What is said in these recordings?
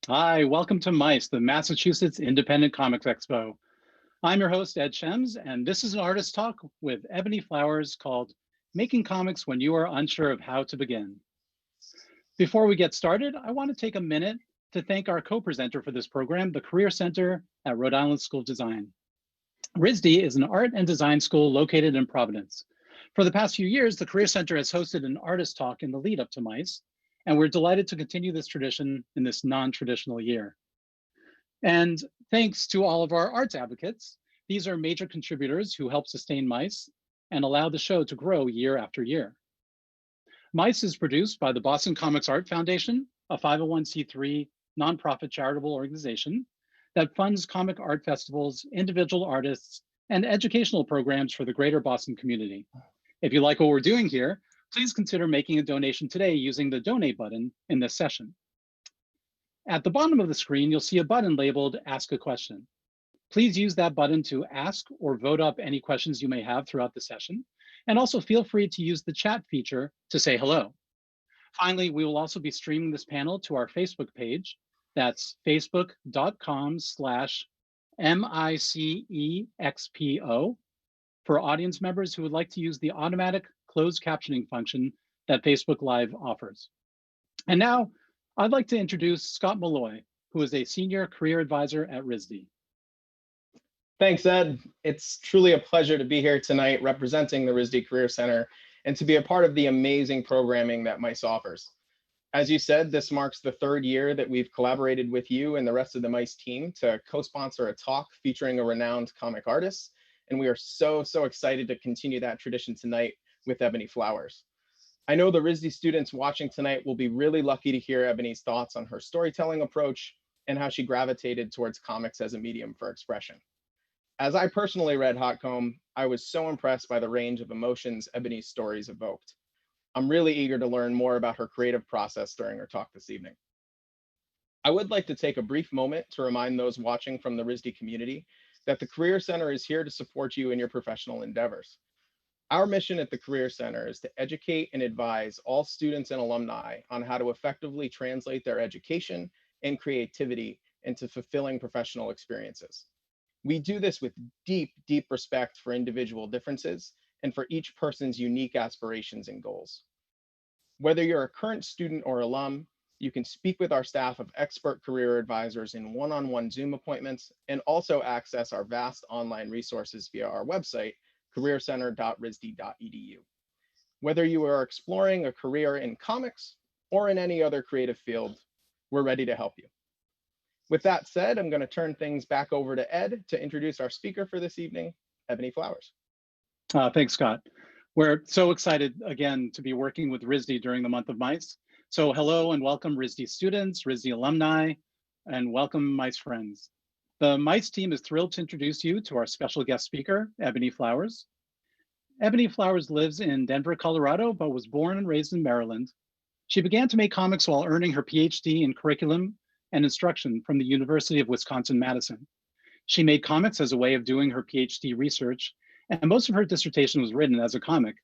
Hi, welcome to MICE, the Massachusetts Independent Comics Expo. I'm your host, Ed Shems, and this is an artist talk with Ebony Flowers called Making Comics When You Are Unsure of How to Begin. Before we get started, I want to take a minute to thank our co-presenter for this program, the Career Center at Rhode Island School of Design. RISD is an art and design school located in Providence. For the past few years, the Career Center has hosted an artist talk in the lead up to MICE, and we're delighted to continue this tradition in this non-traditional year. And thanks to all of our arts advocates, these are major contributors who help sustain MICE and allow the show to grow year after year. MICE is produced by the Boston Comics Art Foundation, a 501c3 nonprofit charitable organization that funds comic art festivals, individual artists, and educational programs for the greater Boston community. If you like what we're doing here, please consider making a donation today using the donate button in this session. At the bottom of the screen, you'll see a button labeled Ask a Question. Please use that button to ask or vote up any questions you may have throughout the session. And also feel free to use the chat feature to say hello. Finally, we will also be streaming this panel to our Facebook page. That's facebook.com/MICEXPO for audience members who would like to use the automatic closed captioning function that Facebook Live offers. And now, I'd like to introduce Scott Malloy, who is a senior career advisor at RISD. Thanks, Ed. It's truly a pleasure to be here tonight representing the RISD Career Center and to be a part of the amazing programming that MICE offers. As you said, this marks the third year that we've collaborated with you and the rest of the MICE team to co-sponsor a talk featuring a renowned comic artist, and we are so excited to continue that tradition tonight with Ebony Flowers. I know the RISD students watching tonight will be really lucky to hear Ebony's thoughts on her storytelling approach and how she gravitated towards comics as a medium for expression. As I personally read Hot Comb, I was so impressed by the range of emotions Ebony's stories evoked. I'm really eager to learn more about her creative process during her talk this evening. I would like to take a brief moment to remind those watching from the RISD community that the Career Center is here to support you in your professional endeavors. Our mission at the Career Center is to educate and advise all students and alumni on how to effectively translate their education and creativity into fulfilling professional experiences. We do this with deep respect for individual differences and for each person's unique aspirations and goals. Whether you're a current student or alum, you can speak with our staff of expert career advisors in one-on-one Zoom appointments and also access our vast online resources via our website, careercenter.risd.edu. Whether you are exploring a career in comics or in any other creative field, we're ready to help you. With that said, I'm going to turn things back over to Ed to introduce our speaker for this evening, Ebony Flowers. Thanks, Scott. We're so excited again to be working with RISD during the month of MICE. So hello and welcome RISD students, RISD alumni, and welcome MICE friends. The MICE team is thrilled to introduce you to our special guest speaker, Ebony Flowers. Ebony Flowers lives in Denver, Colorado, but was born and raised in Maryland. She began to make comics while earning her PhD in curriculum and instruction from the University of Wisconsin-Madison. She made comics as a way of doing her PhD research, and most of her dissertation was written as a comic,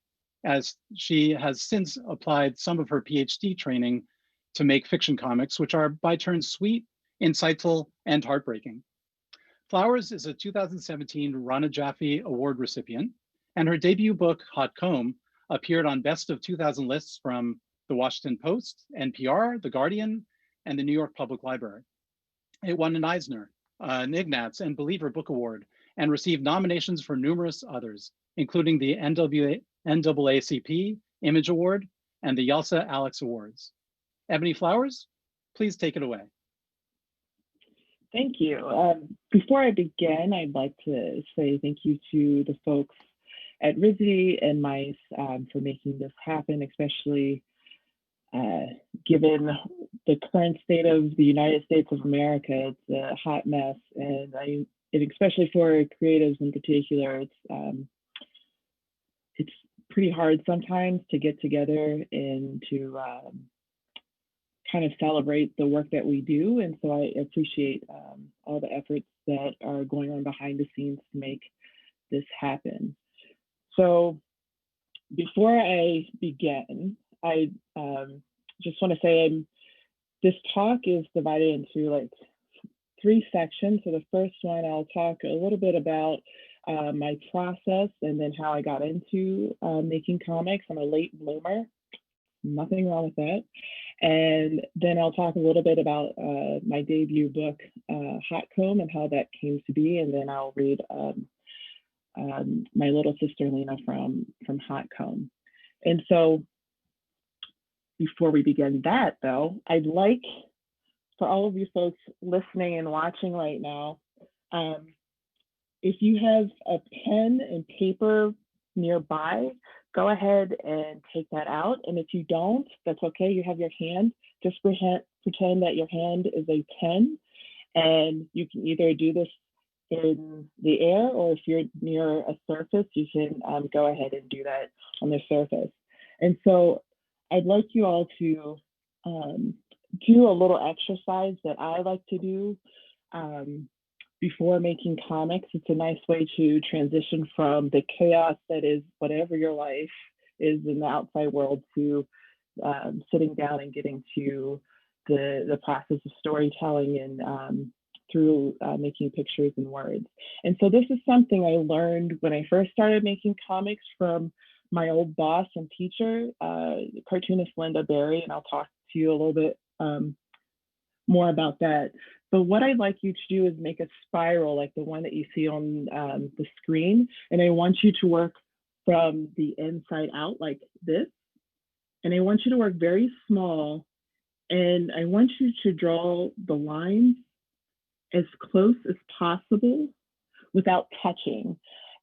as she has since applied some of her PhD training to make fiction comics, which are by turns sweet, insightful, and heartbreaking. Flowers is a 2017 Rana Jaffe Award recipient, and her debut book, Hot Comb, appeared on Best of 2000 lists from The Washington Post, NPR, The Guardian, and the New York Public Library. It won an Eisner, an Ignatz, and Believer Book Award, and received nominations for numerous others, including the NAACP Image Award and the Yalsa Alex Awards. Ebony Flowers, please take it away. Thank you. Before I begin, I'd like to say thank you to the folks at RISD and MICE for making this happen, especially given the current state of the United States of America. It's a hot mess, and especially for creatives in particular, it's pretty hard sometimes to get together and to kind of celebrate the work that we do. And so I appreciate all the efforts that are going on behind the scenes to make this happen. So before I begin, I just want to say I'm this talk is divided into like 3 sections. So the first one, I'll talk a little bit about my process and then how I got into making comics. I'm a late bloomer, nothing wrong with that. And then I'll talk a little bit about my debut book, Hot Comb, and how that came to be. And then I'll read my little sister Lena from Hot Comb. And so before we begin that, though, I'd like for all of you folks listening and watching right now, if you have a pen and paper nearby, go ahead and take that out. And if you don't, that's okay. You have your hand. Just pretend that your hand is a pen, and you can either do this in the air, or if you're near a surface, you can go ahead and do that on the surface. And so I'd like you all to do a little exercise that I like to do before making comics. It's a nice way to transition from the chaos that is whatever your life is in the outside world to sitting down and getting to the process of storytelling and through making pictures and words. And so this is something I learned when I first started making comics from my old boss and teacher, cartoonist Linda Berry, and I'll talk to you a little bit more about that. But what I'd like you to do is make a spiral like the one that you see on the screen. And I want you to work from the inside out like this. And I want you to work very small. And I want you to draw the lines as close as possible without touching.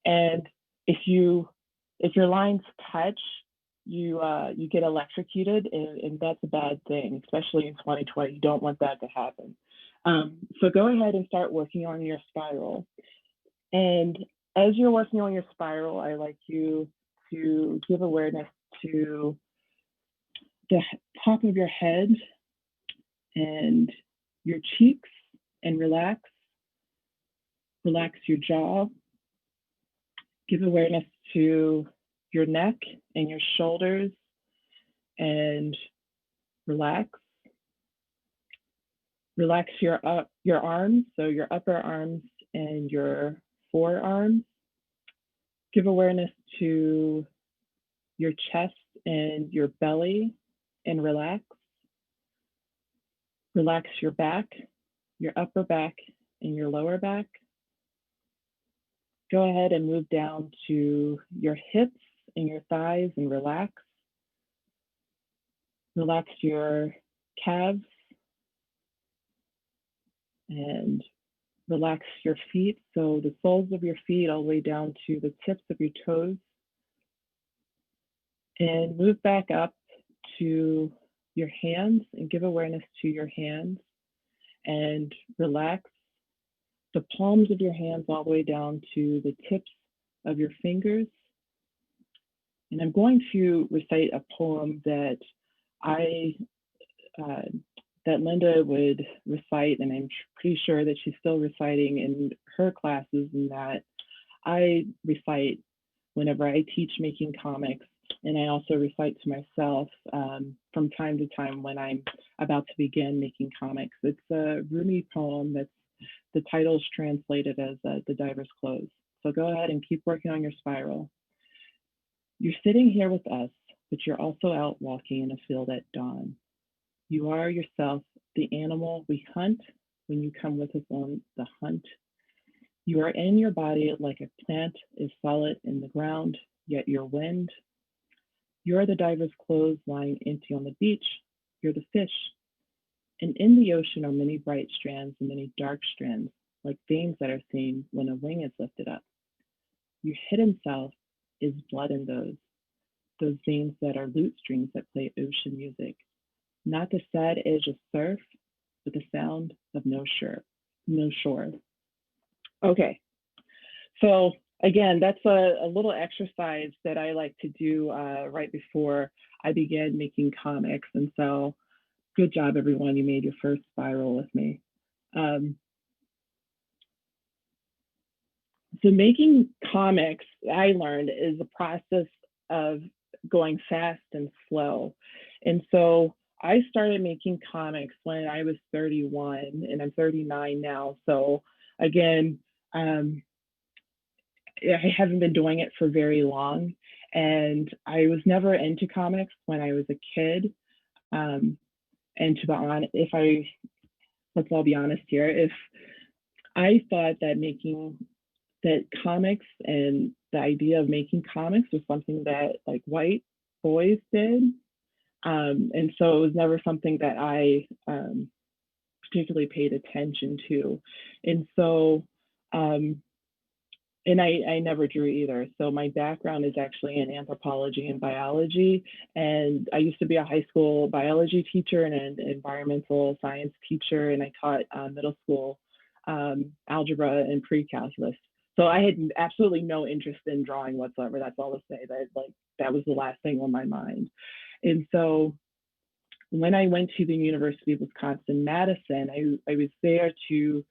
And if your lines touch, you get electrocuted, and that's a bad thing, especially in 2020. You don't want that to happen. So go ahead and start working on your spiral. And as you're working on your spiral, I like you to give awareness to the top of your head and your cheeks, and relax your jaw. Give awareness to your neck and your shoulders, and relax. Relax your arms, so your upper arms and your forearms. Give awareness to your chest and your belly, and relax. Relax your back, your upper back and your lower back. Go ahead and move down to your hips and your thighs and relax. Relax your calves and relax your feet. So the soles of your feet all the way down to the tips of your toes. And move back up to your hands and give awareness to your hands, and relax the palms of your hands all the way down to the tips of your fingers. And I'm going to recite a poem that that Linda would recite, and I'm pretty sure that she's still reciting in her classes, and that I recite whenever I teach making comics. And I also recite to myself from time to time when I'm about to begin making comics. It's a Rumi poem that's the title's translated as The Diver's Clothes. So go ahead and keep working on your spiral. You're sitting here with us, but you're also out walking in a field at dawn. You are yourself the animal we hunt when you come with us on the hunt. You are in your body like a plant is solid in the ground, yet you're wind. You're the diver's clothes lying empty on the beach. You're the fish. And in the ocean are many bright strands and many dark strands, like veins that are seen when a wing is lifted up. Your hidden self is blood in those veins that are lute strings that play ocean music. Not the sad edge of surf, but the sound of no shore. Okay, so again, that's a little exercise that I like to do right before I begin making comics. And so good job, everyone. You made your first spiral with me. So making comics, I learned, is a process of going fast and slow. And so I started making comics when I was 31 and I'm 39 now. So again, I haven't been doing it for very long. And I was never into comics when I was a kid. And to be honest, let's all be honest here, if I thought that comics and the idea of making comics was something that like white boys did. And so it was never something that I particularly paid attention to. And so, and I never drew either. So my background is actually in anthropology and biology. And I used to be a high school biology teacher and an environmental science teacher. And I taught middle school algebra and pre-calculus. So I had absolutely no interest in drawing whatsoever. That's all to say that that was the last thing on my mind. And so when I went to the University of Wisconsin-Madison, I was there to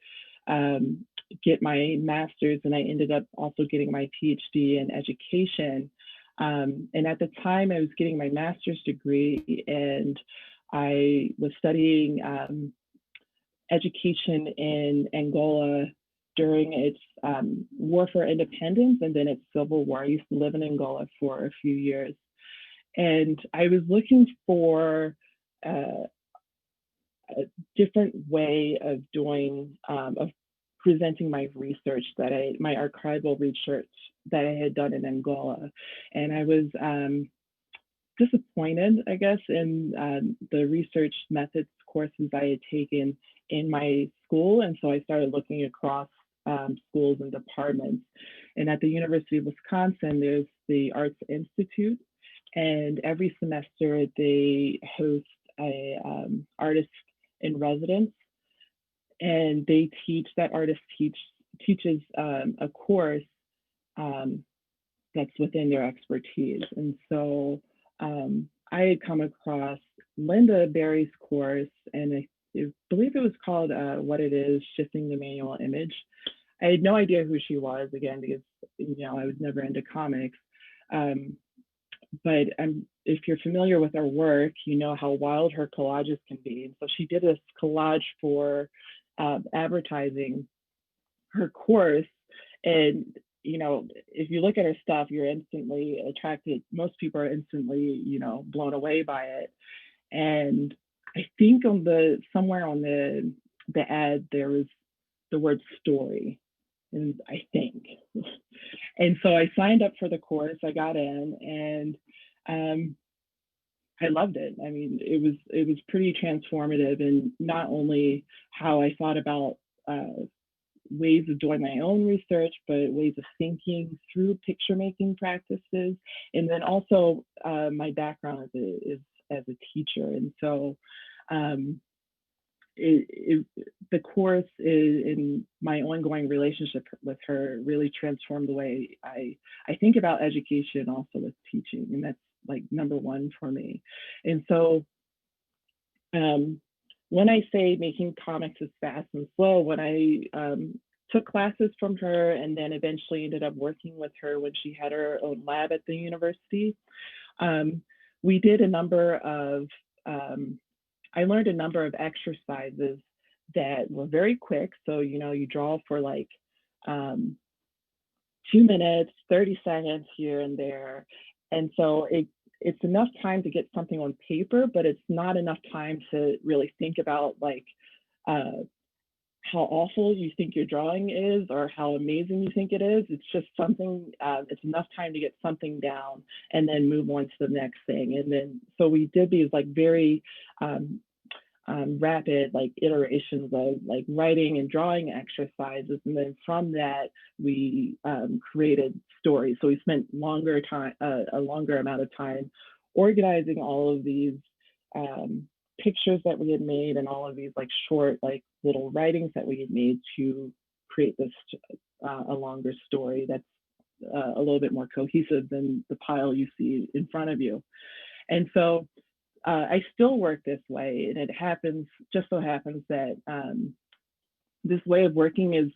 get my master's, and I ended up also getting my PhD in education. And at the time I was getting my master's degree, and I was studying education in Angola during its war for independence and then its civil war. I used to live in Angola for a few years. And I was looking for a different way of doing, of presenting my research my archival research that I had done in Angola. And I was disappointed, I guess, in the research methods courses I had taken in my school. And so I started looking across schools and departments. And at the University of Wisconsin, there's the Arts Institute. And every semester they host a artist in residence, and they that artist teaches a course that's within their expertise. And so I had come across Linda Berry's course, and I believe it was called What It Is, Shifting the Manual Image. I had no idea who she was, again, because I was never into comics. But if you're familiar with her work, you know how wild her collages can be. And so she did this collage for advertising her course. And, if you look at her stuff, you're instantly attracted. Most people are instantly, blown away by it. And I think somewhere on the ad, there was the word story. And I think. And so I signed up for the course, I got in, and I loved it. I mean, it was pretty transformative in not only how I thought about ways of doing my own research, but ways of thinking through picture making practices, and then also my background as a teacher. And so the course in my ongoing relationship with her really transformed the way I think about education, also with teaching, and that's like number one for me. And so when I say making comics is fast and slow, when I took classes from her and then eventually ended up working with her when she had her own lab at the university, we did a number of I learned a number of exercises that were very quick. So, you draw for like 2 minutes, 30 seconds here and there. And so it's enough time to get something on paper, but it's not enough time to really think about like how awful you think your drawing is or how amazing you think it is. It's just something, it's enough time to get something down and then move on to the next thing. And then, so we did these like very rapid like iterations of like writing and drawing exercises. And then from that, we created stories. So we spent a longer amount of time organizing all of these pictures that we had made and all of these like short like little writings that we had made to create this a longer story that's a little bit more cohesive than the pile you see in front of you. And so I still work this way, and it just so happens that this way of working is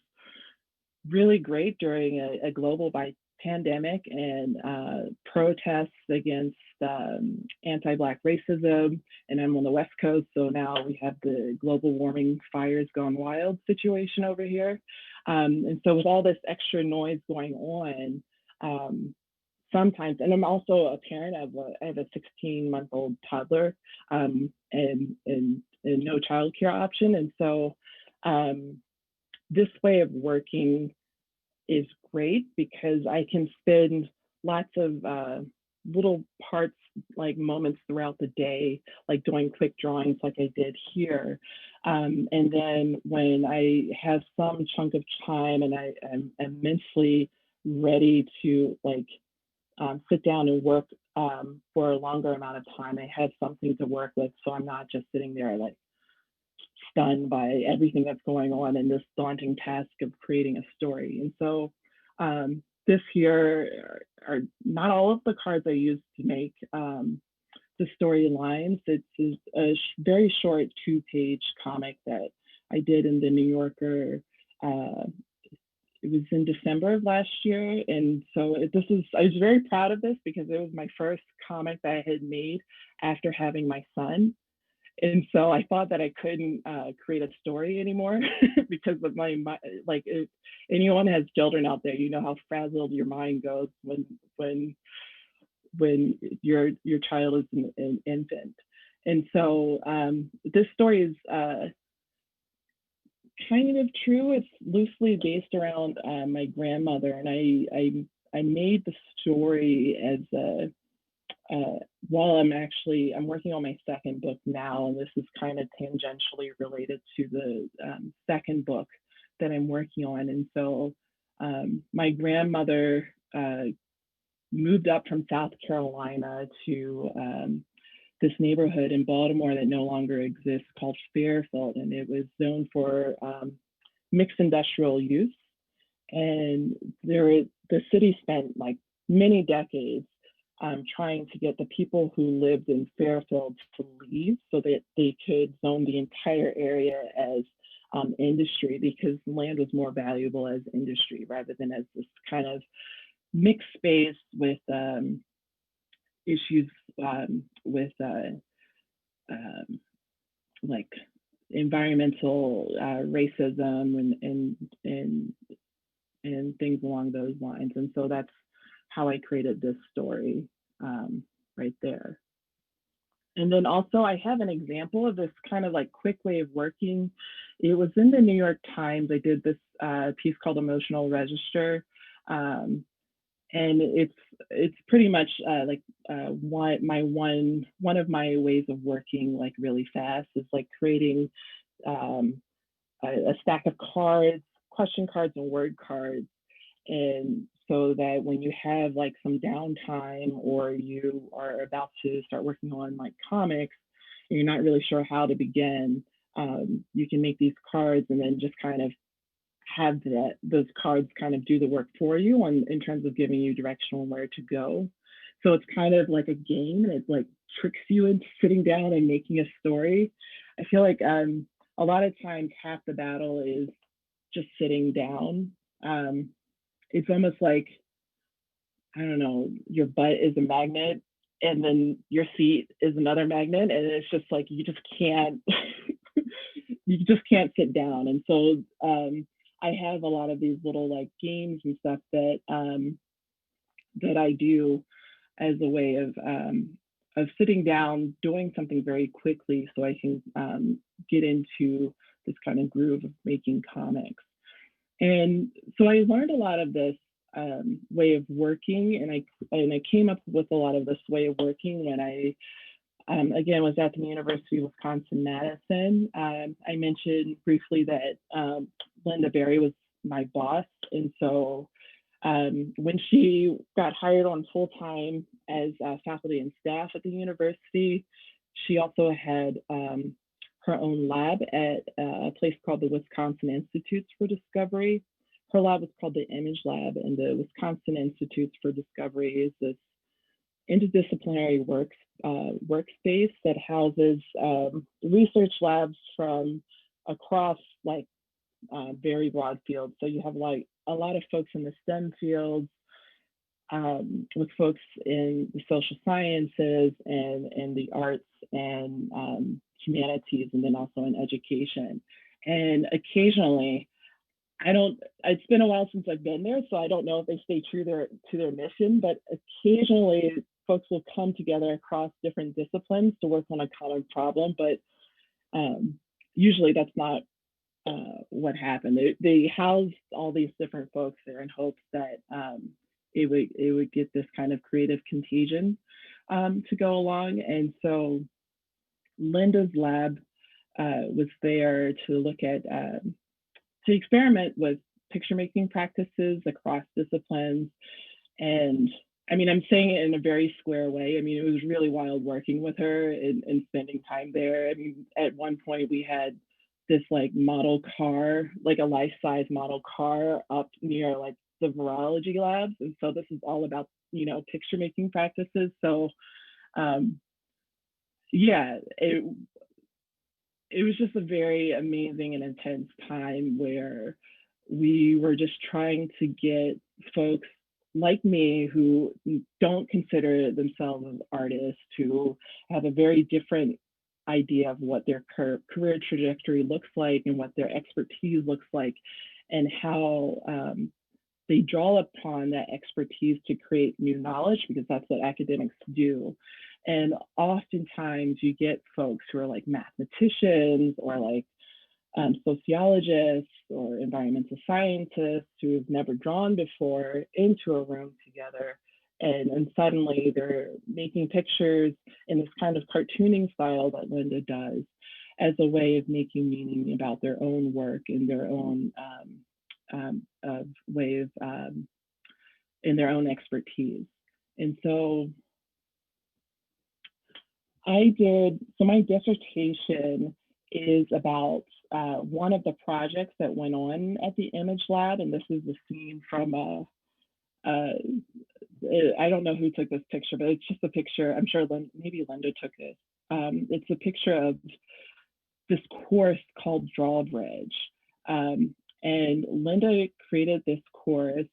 really great during a global pandemic and protests against anti-Black racism, and I'm on the West Coast, so now we have the global warming fires gone wild situation over here. And so with all this extra noise going on, sometimes, and I'm also a parent. I have a 16-month-old toddler, and no childcare option, and so this way of working is great because I can spend lots of little parts, like moments throughout the day, like doing quick drawings like I did here. And then when I have some chunk of time and I am immensely ready to sit down and work for a longer amount of time, I have something to work with. So I'm not just sitting there like stunned by everything that's going on in this daunting task of creating a story. And so this year are not all of the cards I used to make the storylines. It's a very short 2-page comic that I did in the New Yorker. It was in December of last year. And so I was very proud of this because it was my first comic that I had made after having my son. And so I thought that I couldn't create a story anymore because of my like, if anyone has children out there, you know how frazzled your mind goes when your child is an infant. And so this story is kind of true. It's loosely based around my grandmother, and I made the story as while I'm working on my second book now, and this is kind of tangentially related to the second book that I'm working on. And so my grandmother moved up from South Carolina to this neighborhood in Baltimore that no longer exists called Fairfield, and it was known for mixed industrial use. And the city spent like many decades trying to get the people who lived in Fairfield to leave so that they could zone the entire area as industry, because land was more valuable as industry rather than as this kind of mixed space with issues with like environmental racism and things along those lines. And so that's how I created this story right there. And then also I have an example of this kind of like quick way of working. It was in the New York Times. I did this piece called Emotional Register. And it's pretty much one of my ways of working like really fast is like creating a stack of cards, question cards and word cards. And so that when you have like some downtime or you are about to start working on like comics and you're not really sure how to begin, you can make these cards and then just kind of have those cards kind of do the work for you in terms of giving you direction on where to go. So it's kind of like a game, and it like tricks you into sitting down and making a story. I feel like a lot of times half the battle is just sitting down. It's almost like, I don't know, your butt is a magnet and then your seat is another magnet, and it's just like you just can't sit down. And so I have a lot of these little like games and stuff that I do as a way of sitting down, doing something very quickly so I can get into this kind of groove of making comics. And so I learned a lot of this way of working, and I came up with a lot of this way of working when I again was at the University of Wisconsin-Madison. I mentioned briefly that Linda Berry was my boss, and so when she got hired on full time as faculty and staff at the university, she also had her own lab at a place called the Wisconsin Institutes for Discovery. Her lab was called the Image Lab, and the Wisconsin Institutes for Discovery is this interdisciplinary workspace that houses research labs from across like very broad fields. So you have like a lot of folks in the STEM fields, with folks in the social sciences and the arts and humanities, and then also in education. And occasionally, it's been a while since I've been there, so I don't know if they stay true to their mission, but occasionally folks will come together across different disciplines to work on a common problem, but usually that's not what happened. They housed all these different folks there in hopes that it would get this kind of creative contagion to go along. And so Linda's lab was there to look at, to experiment with picture making practices across disciplines. And I mean, I'm saying it in a very square way. I mean, it was really wild working with her and spending time there. I mean, at one point we had this like model car, like a life-size model car up near like the virology labs. And so this is all about, picture making practices. So yeah, it was just a very amazing and intense time where we were just trying to get folks like me who don't consider themselves as artists, who have a very different idea of what their career trajectory looks like and what their expertise looks like, and how they draw upon that expertise to create new knowledge, because that's what academics do. And oftentimes you get folks who are like mathematicians or like sociologists or environmental scientists who have never drawn before into a room together. And suddenly they're making pictures in this kind of cartooning style that Linda does as a way of making meaning about their own work and their own way of, in their own expertise. And so my dissertation is about one of the projects that went on at the Image Lab. And this is the scene from I don't know who took this picture, but it's just a picture. I'm sure maybe Linda took it. It's a picture of this course called Drawbridge. And Linda created this course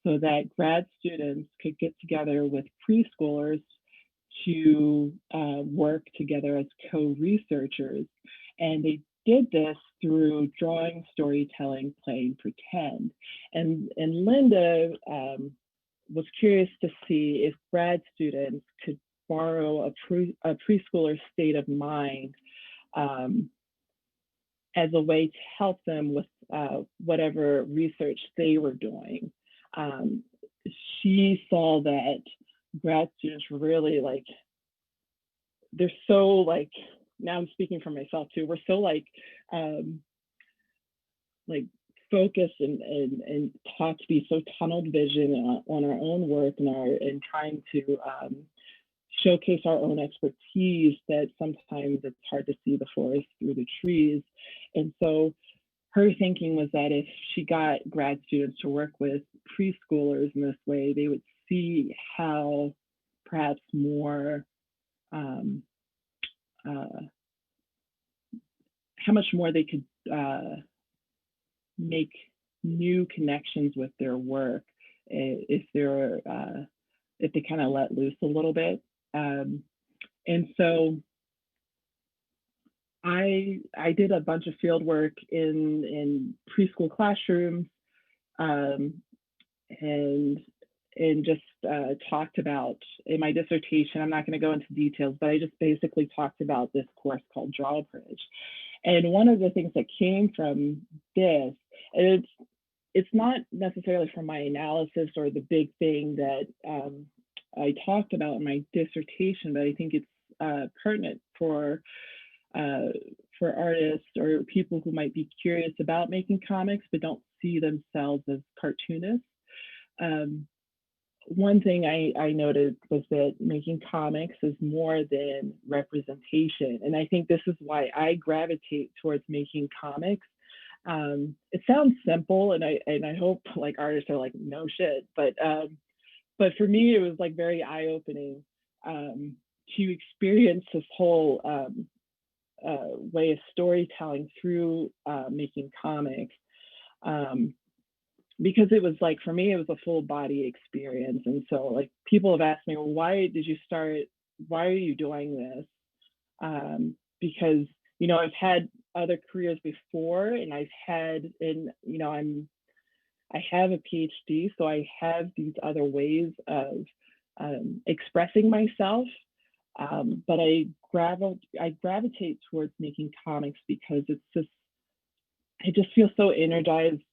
so that grad students could get together with preschoolers to work together as co-researchers. And they did this through drawing, storytelling, playing pretend. And Linda was curious to see if grad students could borrow a preschooler state of mind as a way to help them with whatever research they were doing. She saw that grad students were really like, they're so like, now I'm speaking for myself too, we're so like focused and taught to be so tunneled vision on our own work and trying to showcase our own expertise that sometimes it's hard to see the forest through the trees. And so her thinking was that if she got grad students to work with preschoolers in this way, they would see how perhaps more, how much more they could make new connections with their work if they kind of let loose a little bit. And so I did a bunch of field work in preschool classrooms and just talked about, in my dissertation, I'm not going to go into details, but I just basically talked about this course called Drawbridge. And one of the things that came from this, it's not necessarily from my analysis or the big thing that I talked about in my dissertation, but I think it's pertinent for artists or people who might be curious about making comics but don't see themselves as cartoonists. One thing I noted was that making comics is more than representation. And I think this is why I gravitate towards making comics. It sounds simple, and I hope like artists are like, no shit, but for me, it was like very eye-opening to experience this whole way of storytelling through making comics. because it was like, for me, it was a full body experience. And so like people have asked me, well, why did you start, why are you doing this? Because, you know, I've had other careers before, and I've had, and, you know, I have a PhD, so I have these other ways of expressing myself. But I gravitate towards making comics because it's just, I just feel so energized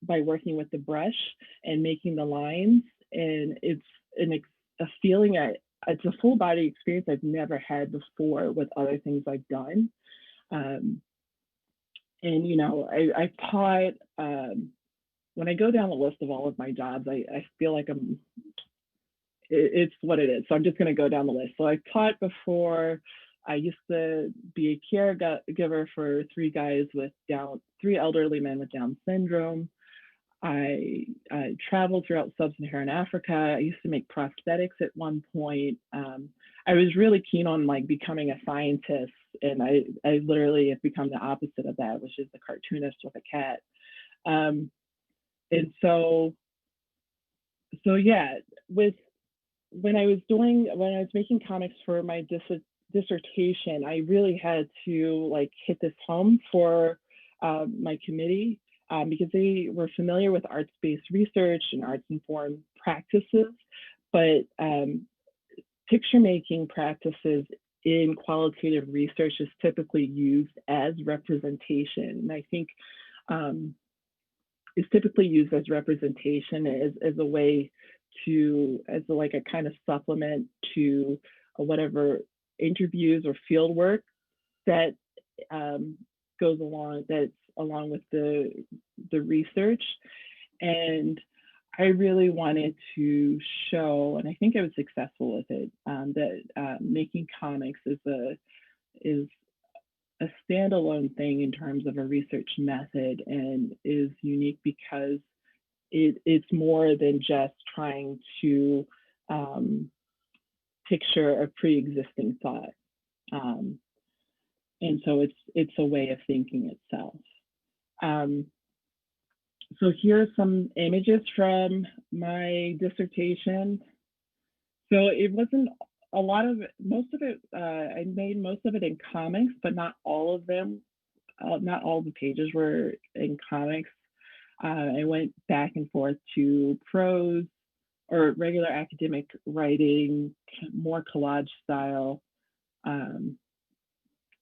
by working with the brush and making the lines, and it's a feeling it's a full body experience I've never had before with other things I've done. And you know, I taught, when I go down the list of all of my jobs, I feel like it's what it is. So I'm just going to go down the list. So I taught before. I used to be a caregiver for three elderly men with Down syndrome. I traveled throughout sub-Saharan Africa. I used to make prosthetics at one point. I was really keen on like becoming a scientist, and I literally have become the opposite of that, which is the cartoonist with a cat. And so yeah, when I was making comics for my dissertation, I really had to like hit this home for my committee, because they were familiar with arts-based research and arts-informed practices, but picture-making practices in qualitative research is typically used as representation. And I think is typically used as representation as a way to, like a kind of supplement to whatever interviews or field work that goes along, that's along with the research. And I really wanted to show, and I think I was successful with it, that making comics is a standalone thing in terms of a research method, and is unique because it's more than just trying to picture a pre-existing thought. And so it's a way of thinking itself. So here are some images from my dissertation. So it wasn't a lot of it, most of it, I made most of it in comics, but not all of them, not all the pages were in comics. I went back and forth to prose or regular academic writing, more collage style.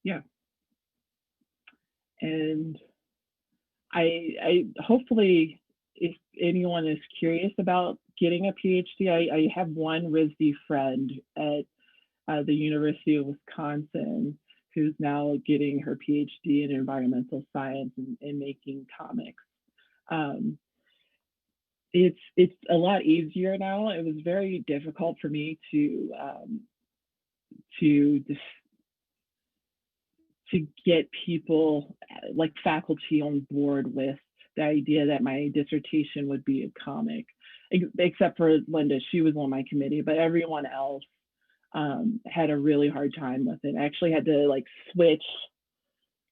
Yeah. And I hopefully, if anyone is curious about getting a PhD, I have one RISD friend at the University of Wisconsin who's now getting her PhD in environmental science and making comics. It's a lot easier now. It was very difficult for me to get people, like faculty, on board with the idea that my dissertation would be a comic, except for Linda. She was on my committee, but everyone else had a really hard time with it. I actually had to like switch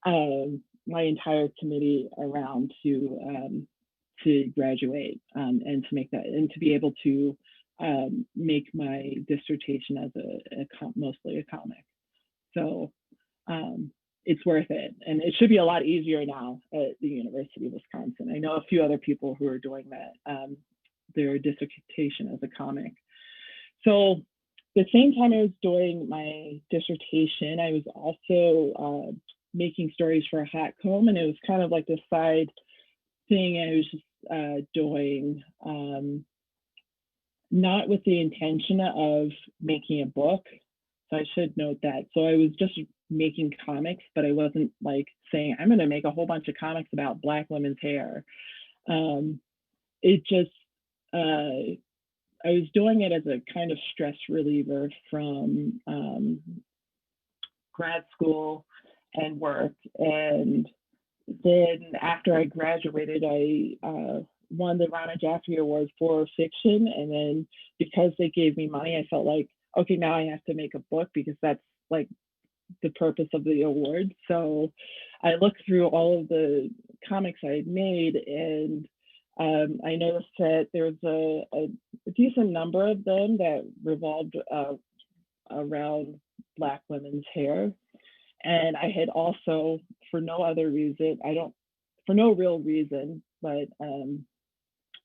my entire committee around to graduate and to make that, and to be able to make my dissertation as mostly a comic. So it's worth it, and it should be a lot easier now at the University of Wisconsin. I know a few other people who are doing that, their dissertation as a comic. So the same time I was doing my dissertation, I was also making stories for Hot Comb, and it was kind of like the side thing I was just doing, not with the intention of making a book. So I should note that. So I was just making comics, but I wasn't like saying, I'm going to make a whole bunch of comics about Black women's hair. It just, I was doing it as a kind of stress reliever from grad school and work. And then after I graduated, I won the Rana Jaffe Award for fiction. And then because they gave me money, I felt like, okay, now I have to make a book because that's like the purpose of the award. So I looked through all of the comics I had made, and I noticed that there was a decent number of them that revolved around Black women's hair. And I had also, for no other reason, for no real reason, but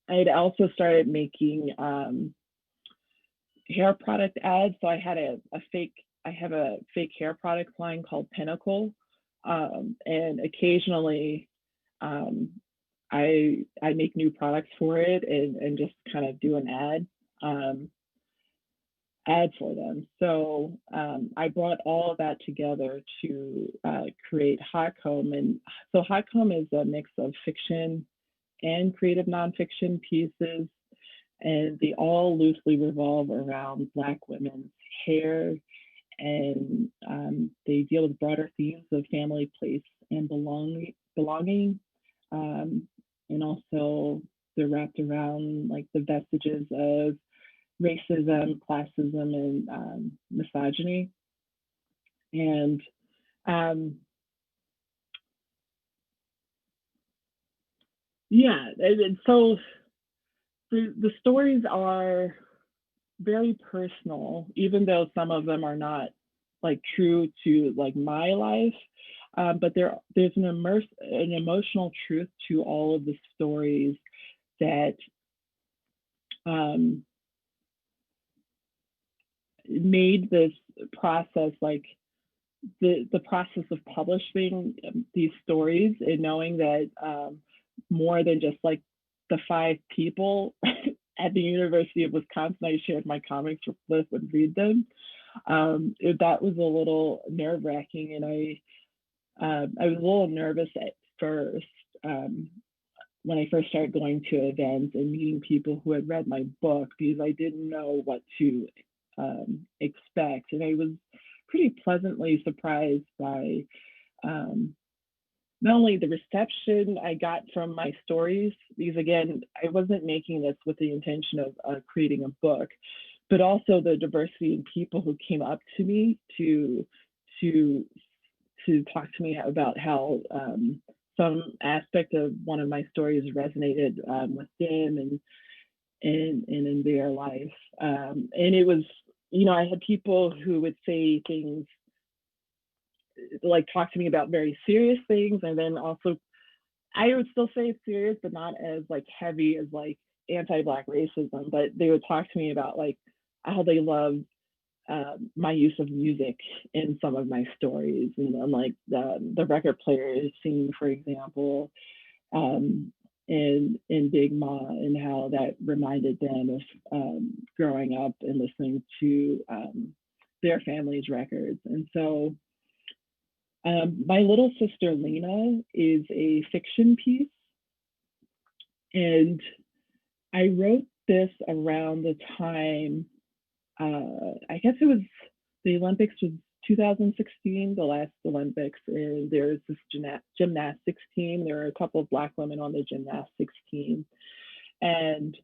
I had also started making hair product ads. So I had I have a fake hair product line called Pinnacle. And occasionally I make new products for it and just kind of do an ad for them. So I brought all of that together to create Hot Comb. And so Hot Comb is a mix of fiction and creative nonfiction pieces, and they all loosely revolve around Black women's hair, and they deal with broader themes of family, place, and belonging. And also they're wrapped around like the vestiges of racism, classism, and misogyny. And yeah, and so the stories are very personal, even though some of them are not like true to like my life. But there's an emotional truth to all of the stories that made this process, like the process of publishing these stories, and knowing that more than just like the 5 people at the University of Wisconsin I shared my comics with would read them. That was a little nerve-wracking, and I was a little nervous at first when I first started going to events and meeting people who had read my book, because I didn't know what to expect. And I was pretty pleasantly surprised by not only the reception I got from my stories, because again, I wasn't making this with the intention of creating a book, but also the diversity in people who came up to me to talk to me about how some aspect of one of my stories resonated with them and in their life. And it was, I had people who would say things like talk to me about very serious things, and then also I would still say it's serious, but not as like heavy as like anti-Black racism. But they would talk to me about like how they love my use of music in some of my stories, and like the record player scene, for example, in Big Ma, and how that reminded them of growing up and listening to their family's records. And so my little sister Lena is a fiction piece, and I wrote this around the time, I guess it was the Olympics was 2016, the last Olympics, and there's this gymnastics team. There are a couple of Black women on the gymnastics team. And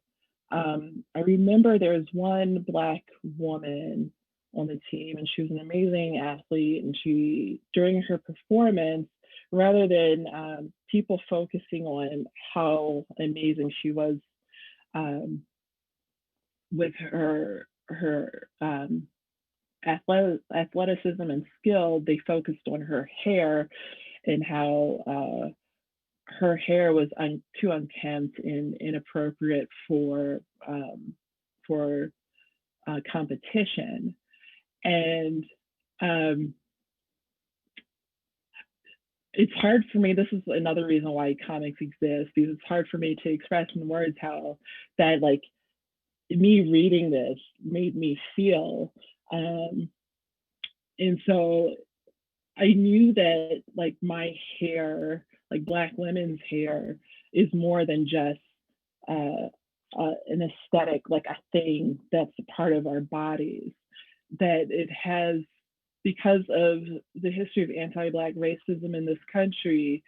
I remember there was one Black woman on the team, and she was an amazing athlete. And she, during her performance, rather than people focusing on how amazing she was with her athleticism and skill, they focused on her hair and how her hair was too unkempt and inappropriate for competition. And it's hard for me, this is another reason why comics exist, because it's hard for me to express in words how that, like, me reading this made me feel. And so I knew that like my hair, like Black women's hair, is more than just an aesthetic, like a thing that's a part of our bodies, that it has, because of the history of anti-Black racism in this country,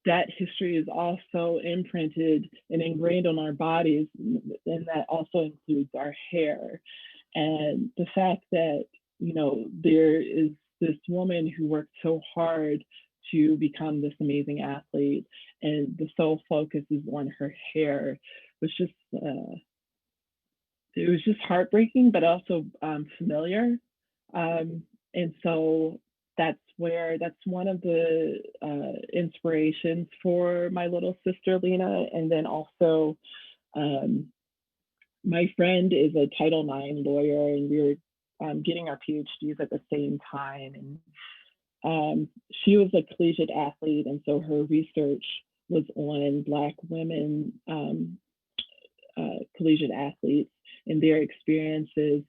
that history is also imprinted and ingrained on our bodies, and that also includes our hair. And the fact that, there is this woman who worked so hard to become this amazing athlete, and the sole focus is on her hair, was just it was just heartbreaking, but also familiar. And so that's one of the inspirations for my little sister Lena. And then also, my friend is a Title IX lawyer, and we were getting our PhDs at the same time. And she was a collegiate athlete, and so her research was on Black women collegiate athletes and their experiences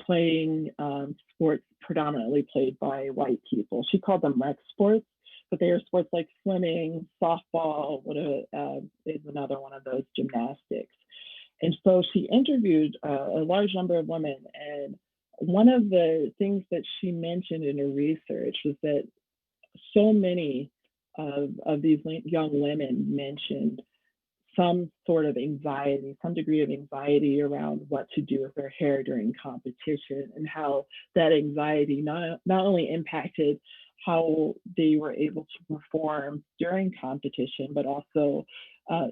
playing sports predominantly played by white people. She called them rec sports, but they are sports like swimming, softball, is another one of those, gymnastics. And so she interviewed a large number of women, and one of the things that she mentioned in her research was that so many of these young women mentioned some sort of anxiety, some degree of anxiety around what to do with their hair during competition, and how that anxiety not only impacted how they were able to perform during competition, but also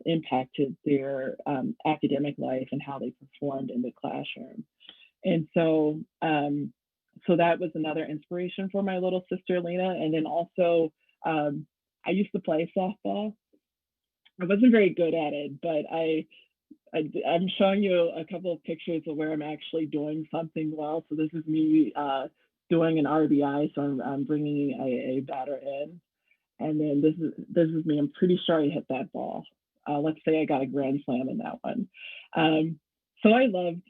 impacted their academic life and how they performed in the classroom. And so, so that was another inspiration for my little sister Lena. And then also, I used to play softball. I wasn't very good at it, but I'm showing you a couple of pictures of where I'm actually doing something well. So this is me doing an RBI, so I'm bringing a batter in, and then this is me. I'm pretty sure I hit that ball. Let's say I got a grand slam in that one. So I loved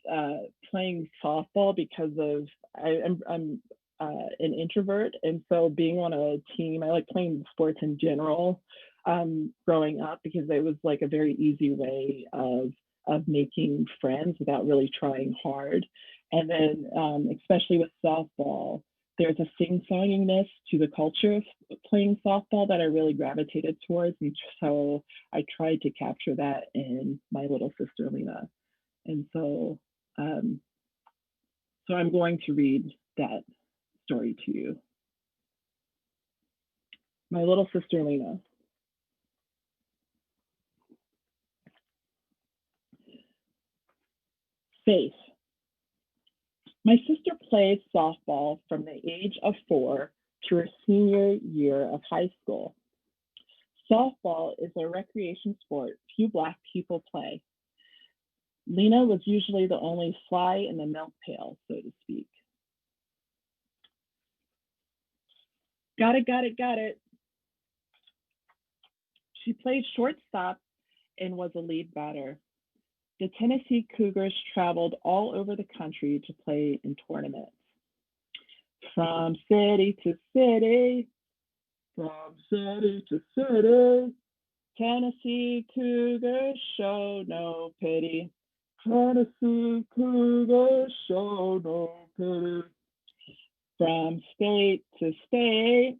playing softball because of I'm an introvert, and so being on a team, I like playing sports in general. Growing up, because it was like a very easy way of making friends without really trying hard. And then especially with softball, there's a sing-songiness to the culture of playing softball that I really gravitated towards. And so I tried to capture that in my little sister Lena. And so so I'm going to read that story to you. My little sister Lena. Faith. My sister plays softball from the age of 4 to her senior year of high school. Softball is a recreation sport few Black people play. Lena was usually the only fly in the milk pail, so to speak. Got it. She played shortstop and was a lead batter. The Tennessee Cougars traveled all over the country to play in tournaments. From city to city, Tennessee Cougars show no pity. Tennessee Cougars show no pity. From state to state,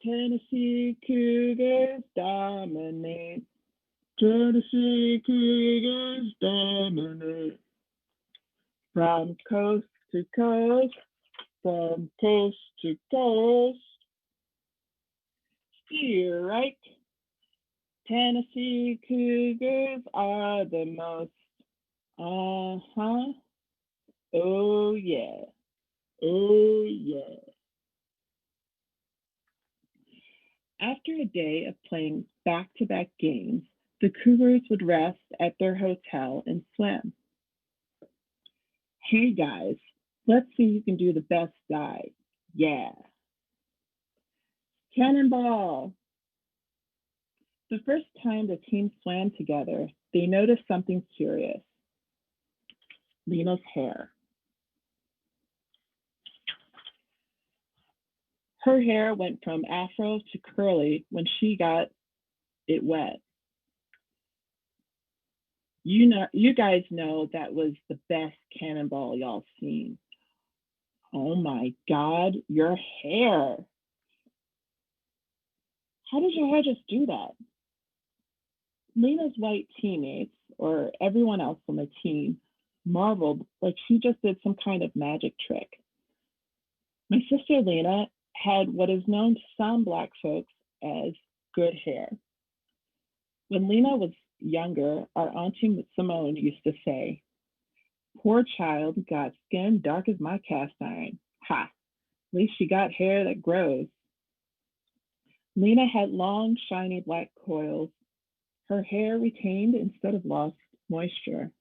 Tennessee Cougars dominate. Tennessee Cougars dominate. From coast to coast, from coast to coast. You're right. Tennessee Cougars are the most. Uh-huh. Oh yeah. Oh yeah. After a day of playing back-to-back games, the Cougars would rest at their hotel and swim. Hey guys, let's see who can do the best dive. Yeah. Cannonball. The first time the team swam together, they noticed something curious. Lena's hair. Her hair went from afro to curly when she got it wet. You guys know that was the best cannonball y'all seen. Oh my God, your hair. How did your hair just do that? Lena's white teammates, or everyone else on the team, marveled like she just did some kind of magic trick. My sister Lena had what is known to some Black folks as good hair. When Lena was younger, our Auntie Simone used to say, "Poor child got skin dark as my cast iron. Ha, at least she got hair that grows." Lena had long, shiny black coils. Her hair retained instead of lost moisture.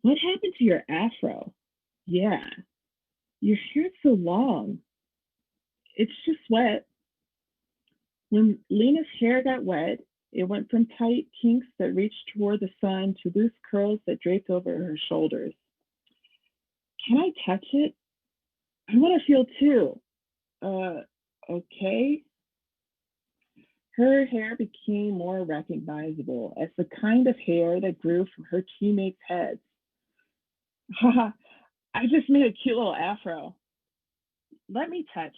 "What happened to your afro?" "Yeah, your hair's so long. It's just wet." When Lena's hair got wet, it went from tight kinks that reached toward the sun to loose curls that draped over her shoulders. "Can I touch it? I want to feel too." Okay." Her hair became more recognizable as the kind of hair that grew from her teammates' heads. "Haha, I just made a cute little afro. Let me touch.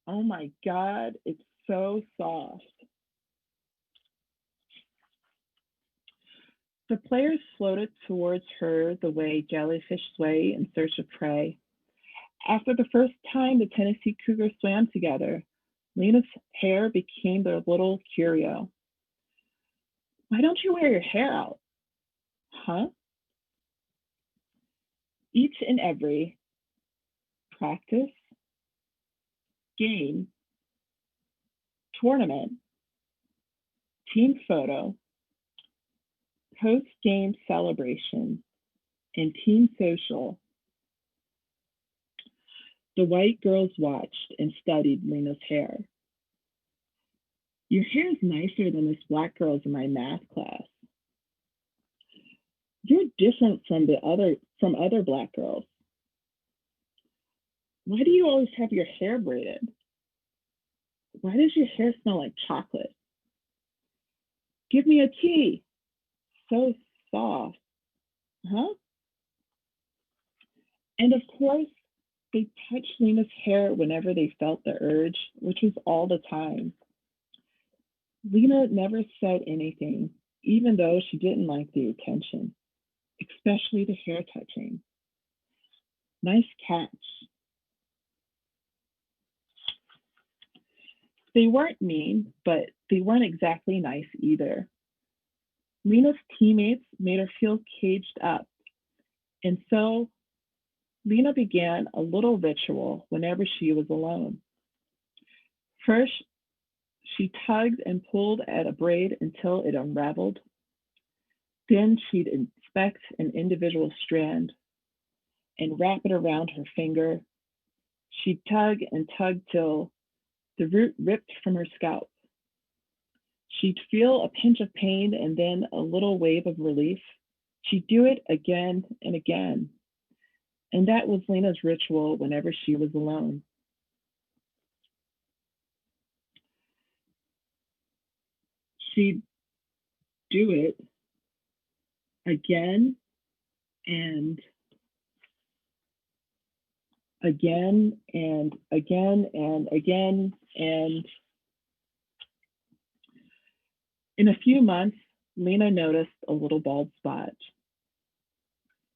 Oh my God, it's so soft." The players floated towards her the way jellyfish sway in search of prey. After the first time the Tennessee Cougars swam together, Lena's hair became their little curio. "Why don't you wear your hair out?" "Huh?" Each and every practice, game, tournament, team photo, post-game celebration, and team social, the white girls watched and studied Lena's hair. "Your hair is nicer than this black girl's in my math class." "You're different from other black girls." "Why do you always have your hair braided?" "Why does your hair smell like chocolate?" "Give me a tea. So soft." "Huh?" And of course, they touched Lena's hair whenever they felt the urge, which was all the time. Lena never said anything, even though she didn't like the attention, especially the hair touching. Nice catch. They weren't mean, but they weren't exactly nice either. Lena's teammates made her feel caged up, and so Lena began a little ritual whenever she was alone. First, she tugged and pulled at a braid until it unraveled. Then she'd inspect an individual strand and wrap it around her finger. She'd tug and tug till the root ripped from her scalp. She'd feel a pinch of pain and then a little wave of relief. She'd do it again and again. And that was Lena's ritual whenever she was alone. She'd do it again and again and again and again. And in a few months, Lena noticed a little bald spot.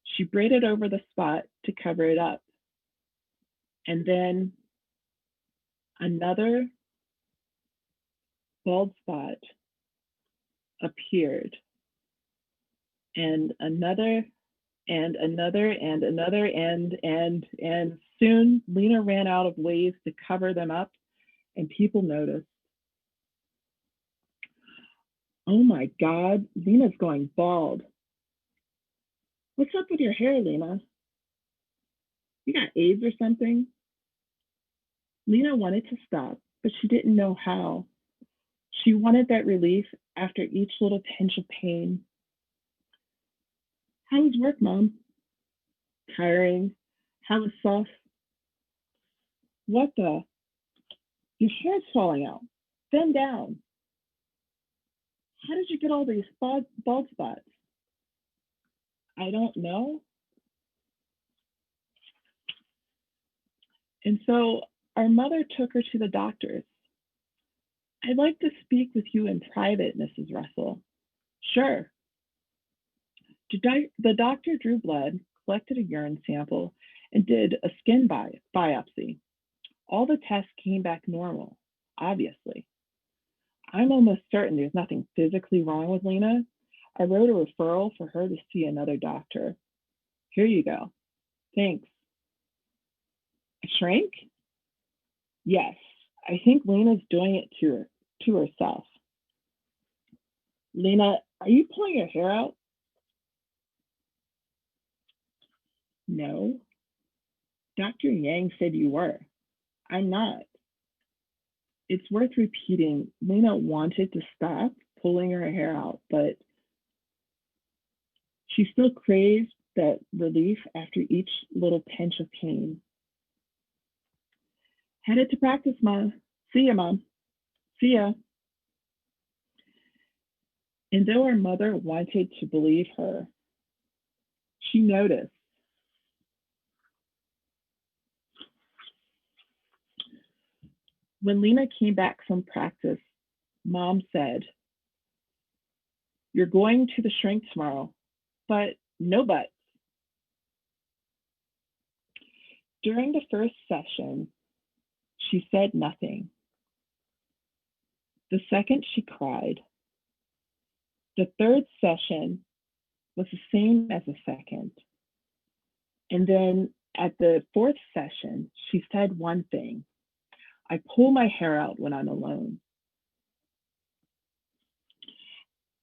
She braided over the spot to cover it up. And then another bald spot appeared. And another and another and another and soon Lena ran out of ways to cover them up and people noticed. "Oh my God, Lena's going bald. What's up with your hair, Lena? You got AIDS or something?" Lena wanted to stop, but she didn't know how. She wanted that relief after each little pinch of pain. "How was work, Mom?" "Tiring." "How was soft?" "What the? Your hair's falling out. Bend down." "How did you get all these bald spots?" "I don't know." And so our mother took her to the doctors. "I'd like to speak with you in private, Mrs. Russell." "Sure." The doctor drew blood, collected a urine sample, and did a skin biopsy. All the tests came back normal, obviously. I'm almost certain there's nothing physically wrong with Lena. I wrote a referral for her to see another doctor. Here you go. Thanks. A shrink? Yes, I think Lena's doing it to herself. Lena, are you pulling your hair out? No. Dr. Yang said you were. I'm not. It's worth repeating. Lena wanted to stop pulling her hair out, but she still craves that relief after each little pinch of pain. Headed to practice, Mom. See ya, Mom. See ya. And though her mother wanted to believe her, she noticed. When Lena came back from practice, Mom said, "You're going to the shrink tomorrow, but no buts." During the first session, she said nothing. The second, she cried. The third session was the same as the second. And then at the fourth session, she said one thing: "I pull my hair out when I'm alone."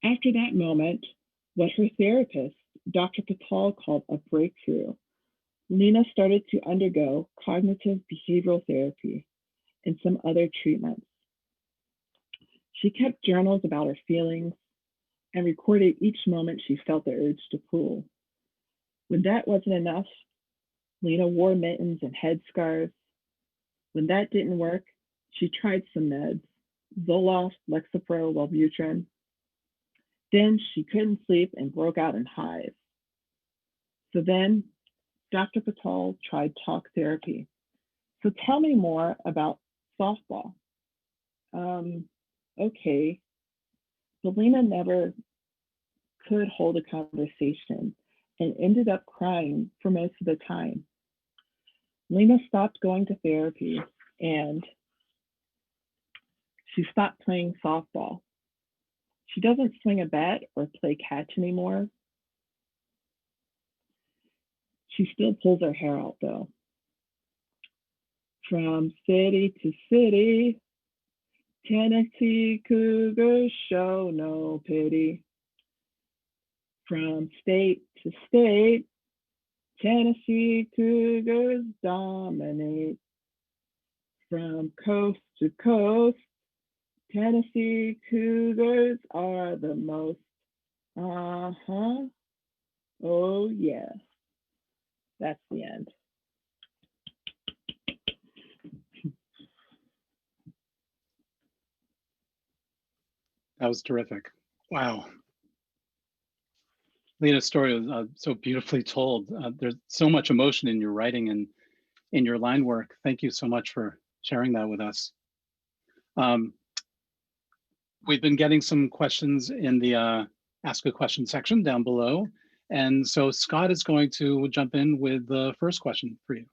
After that moment, what her therapist, Dr. Patel, called a breakthrough, Lena started to undergo cognitive behavioral therapy and some other treatments. She kept journals about her feelings and recorded each moment she felt the urge to pull. When that wasn't enough, Lena wore mittens and headscarves. When that didn't work, she tried some meds, Zoloft, Lexapro, Wellbutrin. Then she couldn't sleep and broke out in hives. So then Dr. Patel tried talk therapy. "So tell me more about softball." Okay. But Lena never could hold a conversation and ended up crying for most of the time. Lena stopped going to therapy and she stopped playing softball. She doesn't swing a bat or play catch anymore. She still pulls her hair out though. From city to city, Tennessee Cougars show no pity. From state to state, Tennessee Cougars dominate. From coast to coast, Tennessee Cougars are the most. Uh-huh. Oh, yeah. That's the end. That was terrific. Wow. Lena's story was so beautifully told. There's so much emotion in your writing and in your line work. Thank you so much for sharing that with us. We've been getting some questions in the Ask a Question section down below. And so Scott is going to jump in with the first question for you.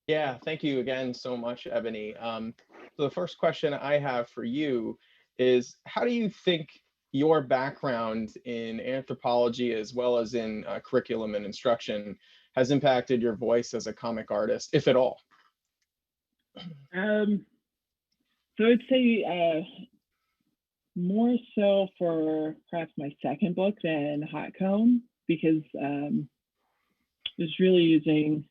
Yeah, thank you again so much, Ebony. So the first question I have for you is, how do you think your background in anthropology as well as in curriculum and instruction has impacted your voice as a comic artist, if at all? So I'd say more so for perhaps my second book than Hot Comb, because was really using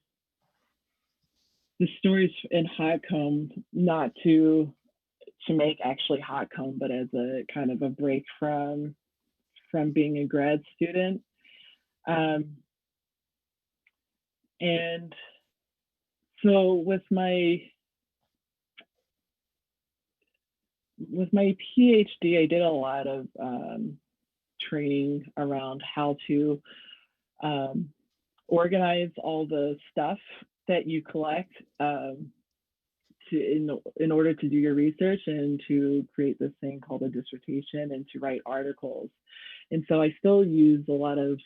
the stories in Hot Comb not to make actually Hot Comb, but as a kind of a break from being a grad student. And so with my PhD, I did a lot of training around how to organize all the stuff that you collect in order to do your research and to create this thing called a dissertation and to write articles. And so I still use a lot of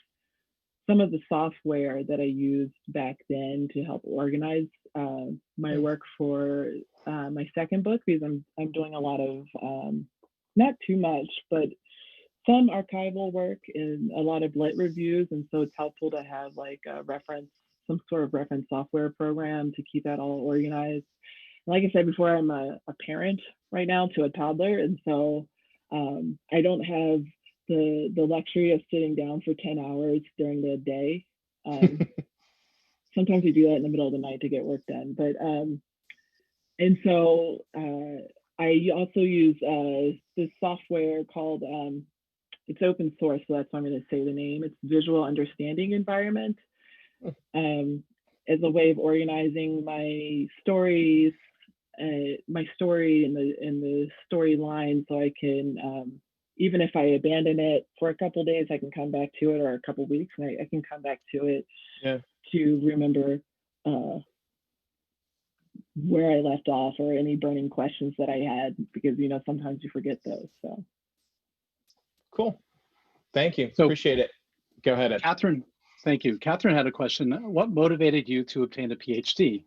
some of the software that I used back then to help organize my work for my second book, because I'm doing a lot of not too much, but some archival work and a lot of lit reviews, and so it's helpful to have like a reference, some sort of reference software program to keep that all organized. Like I said before, I'm a parent right now to a toddler, and so I don't have the luxury of sitting down for 10 hours during the day. Sometimes we do that in the middle of the night to get work done, but and so I also use this software called it's open source, so that's why I'm going to say the name. It's Visual Understanding Environment, as a way of organizing my stories, my story and the storyline, so I can, even if I abandon it for a couple days, I can come back to it, or a couple weeks, and I can come back to it to remember where I left off, or any burning questions that I had, because sometimes you forget those. So cool. Thank you. So, appreciate it. Go ahead, Ed. Catherine, thank you. Catherine had a question. What motivated you to obtain a PhD?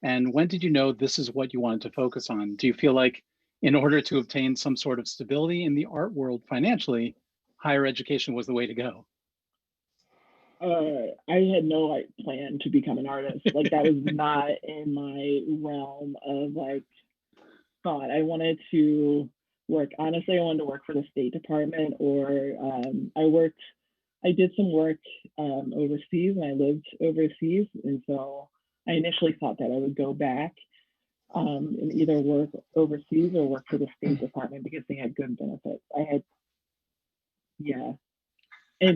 And when did you know this is what you wanted to focus on? Do you feel like in order to obtain some sort of stability in the art world financially, higher education was the way to go? I had no plan to become an artist. Like, that was not in my realm of like thought. I wanted to work. Honestly, I wanted to work for the State Department, or I did some work overseas, and I lived overseas, and so I initially thought that I would go back and either work overseas or work for the State Department, because they had good benefits. And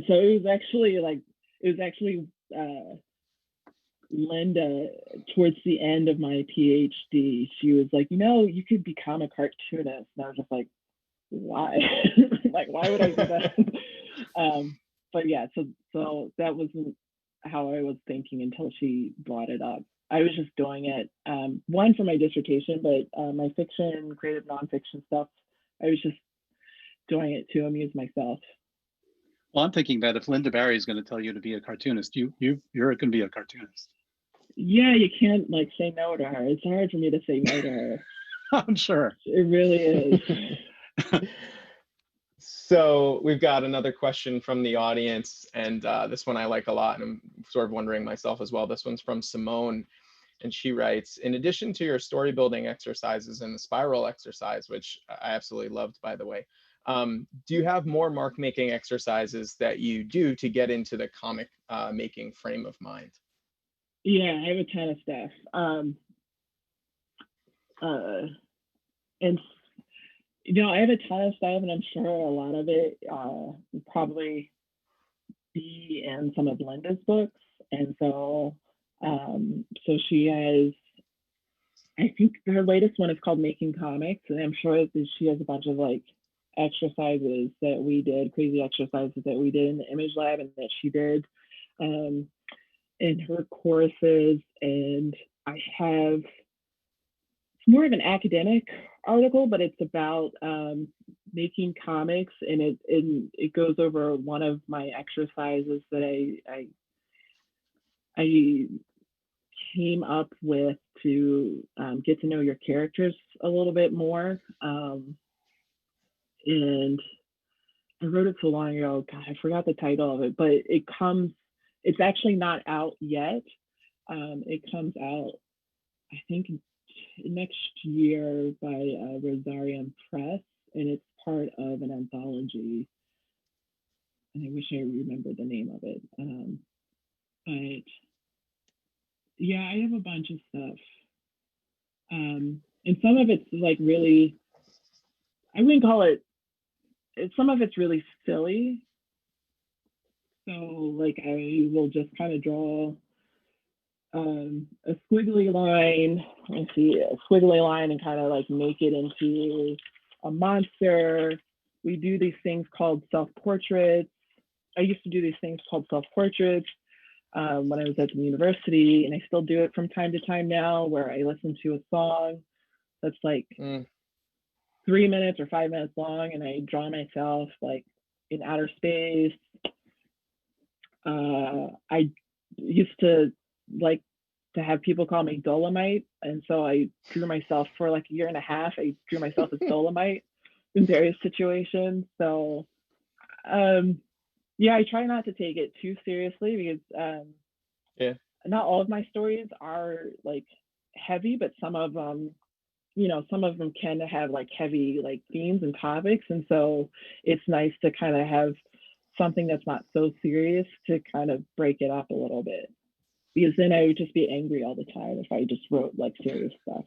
so it was actually Linda, towards the end of my PhD, she was like, you could become a cartoonist. And I was just like, why? Like, why would I do that? But yeah, so that wasn't how I was thinking until she brought it up. I was just doing it, one, for my dissertation, but my fiction, creative nonfiction stuff, I was just doing it to amuse myself. Well, I'm thinking that if Linda Barry is going to tell you to be a cartoonist, you're going to be a cartoonist. Yeah, you can't like say no to her. It's hard for me to say no to her. I'm sure. It really is. So we've got another question from the audience, and this one I like a lot, and I'm sort of wondering myself as well. This one's from Simone, and she writes, in addition to your story building exercises and the spiral exercise, which I absolutely loved, by the way, do you have more mark making exercises that you do to get into the comic making frame of mind? Yeah, I have a ton of stuff. And I have a ton of stuff, and I'm sure a lot of it will probably be in some of Linda's books. And so she has, I think her latest one is called Making Comics, and I'm sure that she has a bunch of like exercises that we did, crazy exercises that we did in the Image Lab, and that she did in her courses. And I have, it's more of an academic article, but it's about making comics, and it goes over one of my exercises that I came up with to get to know your characters a little bit more. And I wrote it so long ago, God, I forgot the title of it, but it's actually not out yet. It comes out, I think, next year by Rosarium Press, and it's part of an anthology. And I wish I remembered the name of it. But yeah, I have a bunch of stuff. And some of it's like really, I wouldn't call it, some of it's really silly. So like I will just kind of draw a squiggly line, and kind of like make it into a monster. We do these things called self-portraits. I used to do these things called self-portraits when I was at the university, and I still do it from time to time now, where I listen to a song that's like 3 minutes or 5 minutes long, and I draw myself like in outer space. I used to like to have people call me Dolomite, and so I drew myself for like a year and a half. I drew myself as Dolomite in various situations. So yeah, I try not to take it too seriously because Yeah. not all of my stories are like heavy, but some of them, some of them can have like heavy like themes and topics, and so it's nice to kind of have something that's not so serious to kind of break it up a little bit, because then I would just be angry all the time if I just wrote like serious stuff.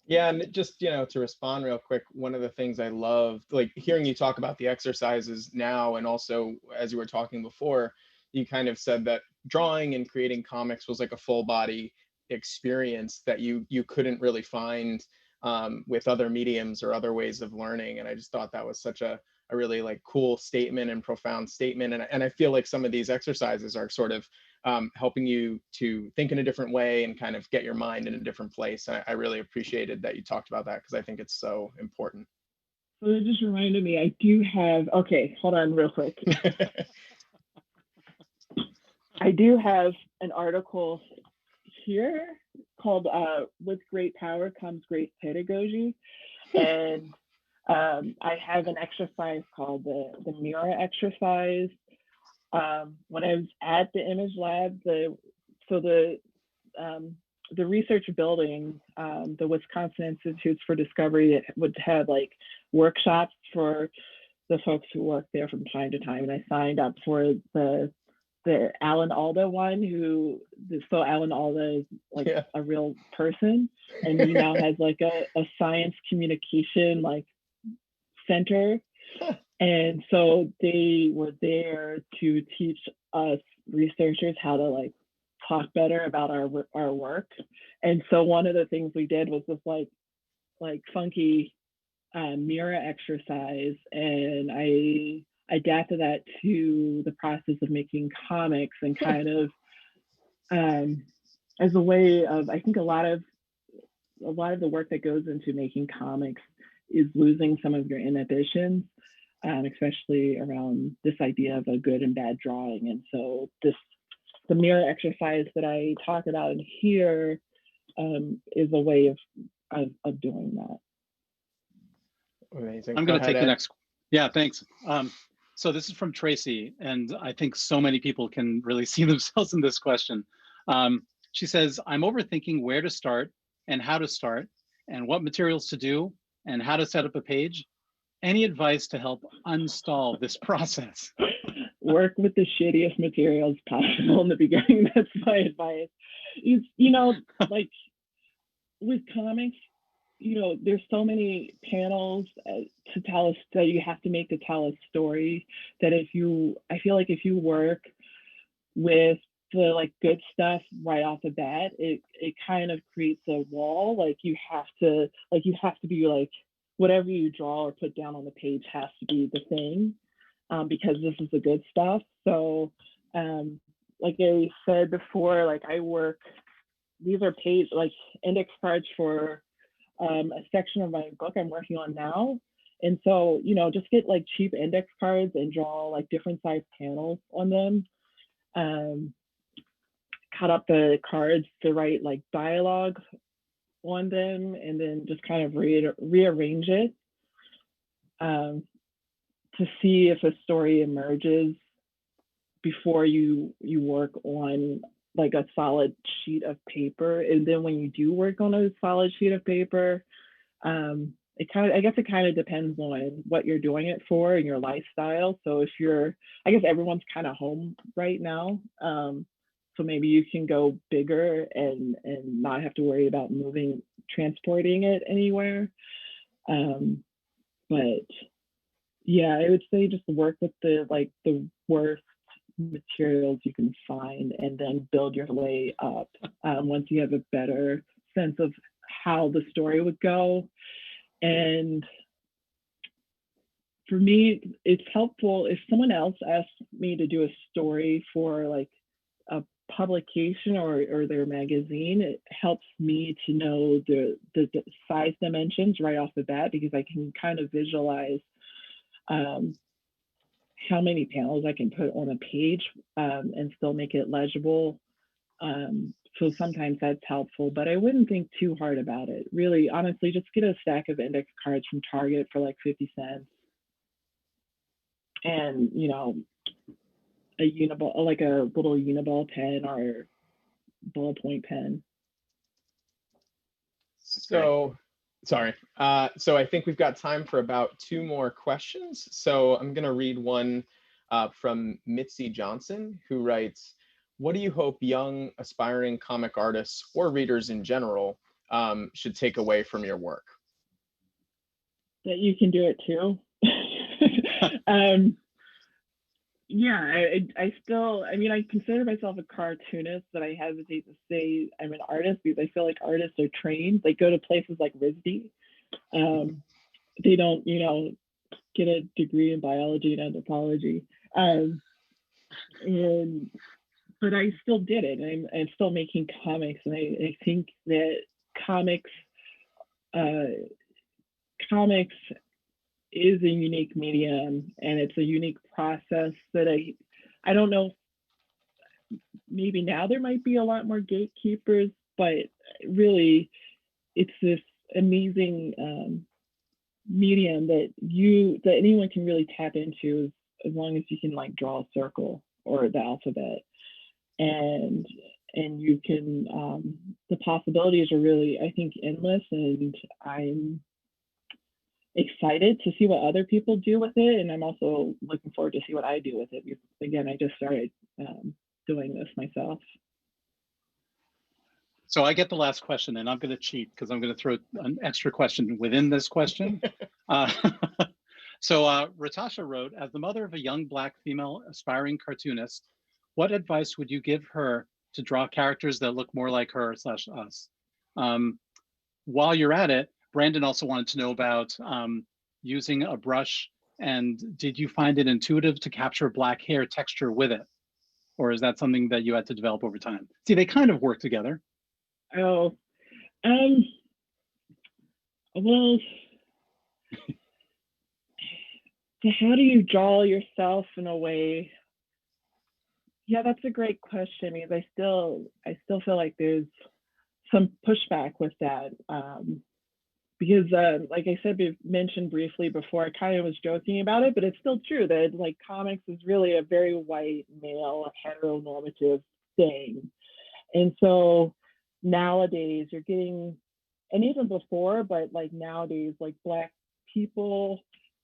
Yeah, and just, to respond real quick, one of the things I love, like hearing you talk about the exercises now, and also as you were talking before, you kind of said that drawing and creating comics was like a full body experience that you couldn't really find with other mediums or other ways of learning. And I just thought that was such a really like cool statement and profound statement. And I feel like some of these exercises are sort of helping you to think in a different way and kind of get your mind in a different place. And I really appreciated that you talked about that, because I think it's so important. So it just reminded me, I do have, okay, hold on real quick. I do have an article here called With Great Power Comes Great Pedagogy. And I have an exercise called the mirror exercise. When I was at the Image Lab, the research building, the Wisconsin Institutes for Discovery, would have like workshops for the folks who work there from time to time. And I signed up for the Alan Alda one, so Alan Alda is like a real person, and he now has like a science communication like center. And so they were there to teach us researchers how to like talk better about our work. And so one of the things we did was this like funky mirror exercise, and I adapted that to the process of making comics, and kind of as a way of, I think a lot of the work that goes into making comics is losing some of your inhibitions, especially around this idea of a good and bad drawing. And so the mirror exercise that I talk about in here is a way of doing that. Amazing. I'm going to take the next. Yeah, thanks. So this is from Tracy, and I think so many people can really see themselves in this question. She says, I'm overthinking where to start and how to start and what materials to do and how to set up a page. Any advice to help unstall this process? Work with the shittiest materials possible in the beginning. That's my advice. Like with comics, there's so many panels to tell us that you have to make to tell a story, that I feel like if you work with the like good stuff right off the bat, it kind of creates a wall. Like you have to be like, whatever you draw or put down on the page has to be the thing, because this is the good stuff. So like I said before, like these are like index cards for a section of my book I'm working on now. And so, just get like cheap index cards and draw like different size panels on them. Cut up the cards to write like dialogue on them, and then just kind of rearrange it to see if a story emerges before you work on like a solid sheet of paper. And then when you do work on a solid sheet of paper, I guess it kind of depends on what you're doing it for and your lifestyle. So I guess everyone's kind of home right now. So maybe you can go bigger and not have to worry about transporting it anywhere. But yeah, I would say just work with the worst materials you can find, and then build your way up once you have a better sense of how the story would go. And for me, it's helpful if someone else asks me to do a story for like a publication or their magazine. It helps me to know the size dimensions right off the bat, because I can kind of visualize how many panels I can put on a page and still make it legible. So sometimes that's helpful, but I wouldn't think too hard about it. Really, honestly, just get a stack of index cards from Target for like 50 cents. And, you know, a uniball, like a little uniball pen or ballpoint pen. So, sorry. So I think we've got time for about 2 more questions. So I'm going to read one from Mitzi Johnson, who writes, what do you hope young aspiring comic artists or readers in general should take away from your work? That you can do it too. Yeah, I still, I mean, I consider myself a cartoonist, but I hesitate to say I'm an artist because I feel like artists are trained. They go to places like RISD. They don't, you know, get a degree in biology and anthropology. But I still did it. And I'm still making comics, and I think that comics is a unique medium, and it's a unique process that I don't know. Maybe now there might be a lot more gatekeepers, but really, it's this amazing medium that anyone can really tap into as long as you can like draw a circle or the alphabet, and you can the possibilities are really, I think, endless, and I'm excited to see what other people do with it, and I'm also looking forward to see what I do with it, because again, I just started doing this myself. So I get the last question, and I'm going to cheat because I'm going to throw an extra question within this question. So Ratasha wrote, as the mother of a young Black female aspiring cartoonist, what advice would you give her to draw characters that look more like her / us? While you're at it, Brandon also wanted to know about using a brush, and did you find it intuitive to capture Black hair texture with it? Or is that something that you had to develop over time? See, they kind of work together. Oh, well, so how do you draw yourself in a way? Yeah, that's a great question, because I still feel like there's some pushback with that. Because like I said, we've mentioned briefly before, I kind of was joking about it, but it's still true that like comics is really a very white, male, heteronormative thing. And so nowadays you're getting, and even before, but like nowadays, like Black people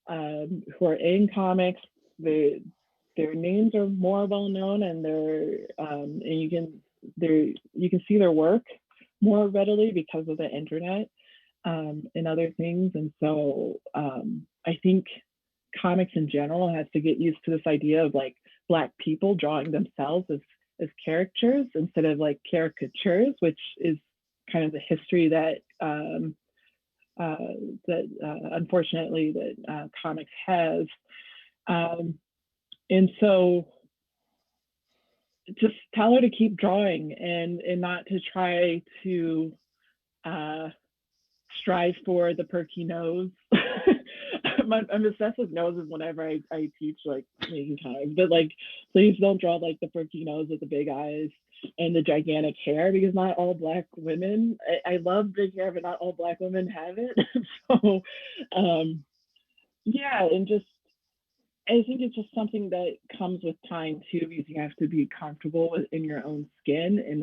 who are in comics, their names are more well known, and and you can see their work more readily because of the internet. And other things. And so I think comics in general has to get used to this idea of like Black people drawing themselves as characters instead of like caricatures, which is kind of the history that unfortunately that comics has. And so just tell her to keep drawing and not to try to strive for the perky nose. I'm obsessed with noses whenever I teach like making comics, but like please don't draw like the perky nose with the big eyes and the gigantic hair, because not all Black women, I love big hair, but not all Black women have it. So yeah, and just I think it's just something that comes with time too, because you have to be comfortable in your own skin, and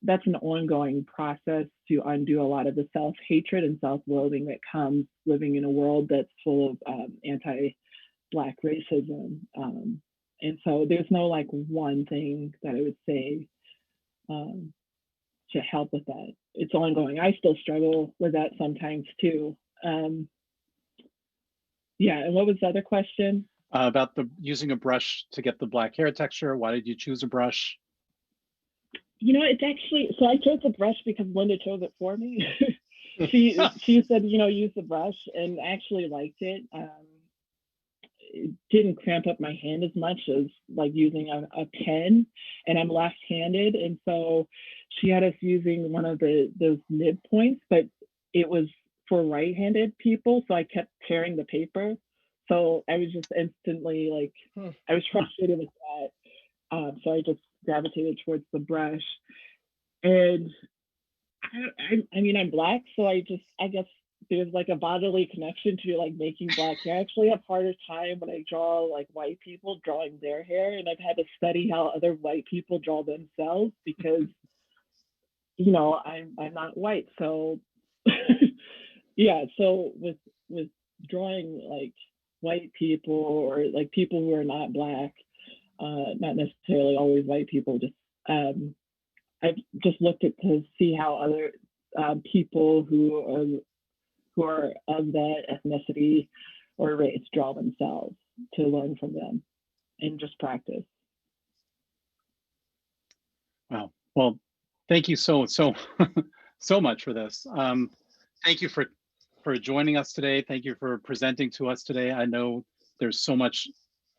that's an ongoing process to undo a lot of the self-hatred and self-loathing that comes living in a world that's full of anti-Black racism. And so there's no like one thing that I would say to help with that. It's ongoing. I still struggle with that sometimes too. Yeah, and what was the other question? About using a brush to get the Black hair texture. Why did you choose a brush? You know, it's actually, so I chose the brush because Linda chose it for me. she said, you know, use the brush, and actually liked it. It didn't cramp up my hand as much as like using a pen, and I'm left-handed, and so she had us using one of those nib points, but it was for right-handed people, so I kept tearing the paper. So I was just instantly like, I was frustrated with that. So I just gravitated towards the brush. And I mean, I'm Black, so I guess there's like a bodily connection to like making Black hair. I actually have harder time when I draw like white people drawing their hair, and I've had to study how other white people draw themselves because, you know, I'm not white. So yeah, so with drawing like white people or like people who are not Black, not necessarily always white people, just I've just looked at to see how other people who are of that ethnicity or race draw themselves, to learn from them and just practice. Wow. Well, thank you so much for this. Thank you for joining us today. Thank you for presenting to us today. I know there's so much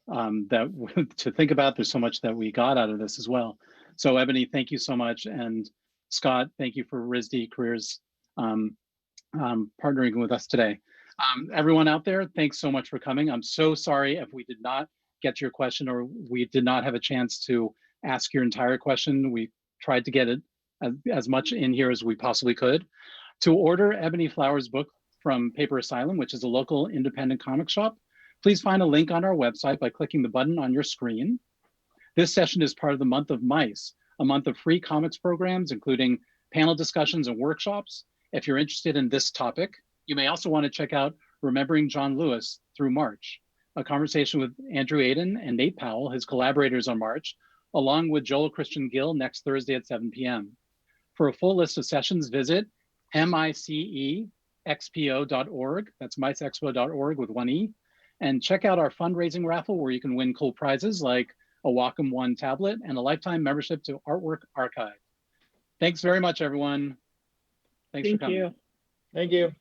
that to think about. There's so much that we got out of this as well. So Ebony, thank you so much. And Scott, thank you for RISD Careers partnering with us today. Everyone out there, thanks so much for coming. I'm so sorry if we did not get to your question or we did not have a chance to ask your entire question. We tried to get it as much in here as we possibly could. To order Ebony Flowers' book from Paper Asylum, which is a local independent comic shop, please find a link on our website by clicking the button on your screen. This session is part of the month of Mice, a month of free comics programs, including panel discussions and workshops. If you're interested in this topic, you may also want to check out Remembering John Lewis through March, a conversation with Andrew Aiden and Nate Powell, his collaborators on March, along with Joel Christian Gill next Thursday at 7 p.m. For a full list of sessions, visit micexpo.org, that's micexpo.org with one E, and check out our fundraising raffle where you can win cool prizes like a Wacom One tablet and a lifetime membership to Artwork Archive. Thanks very much, everyone. Thanks for coming. Thank you. Thank you.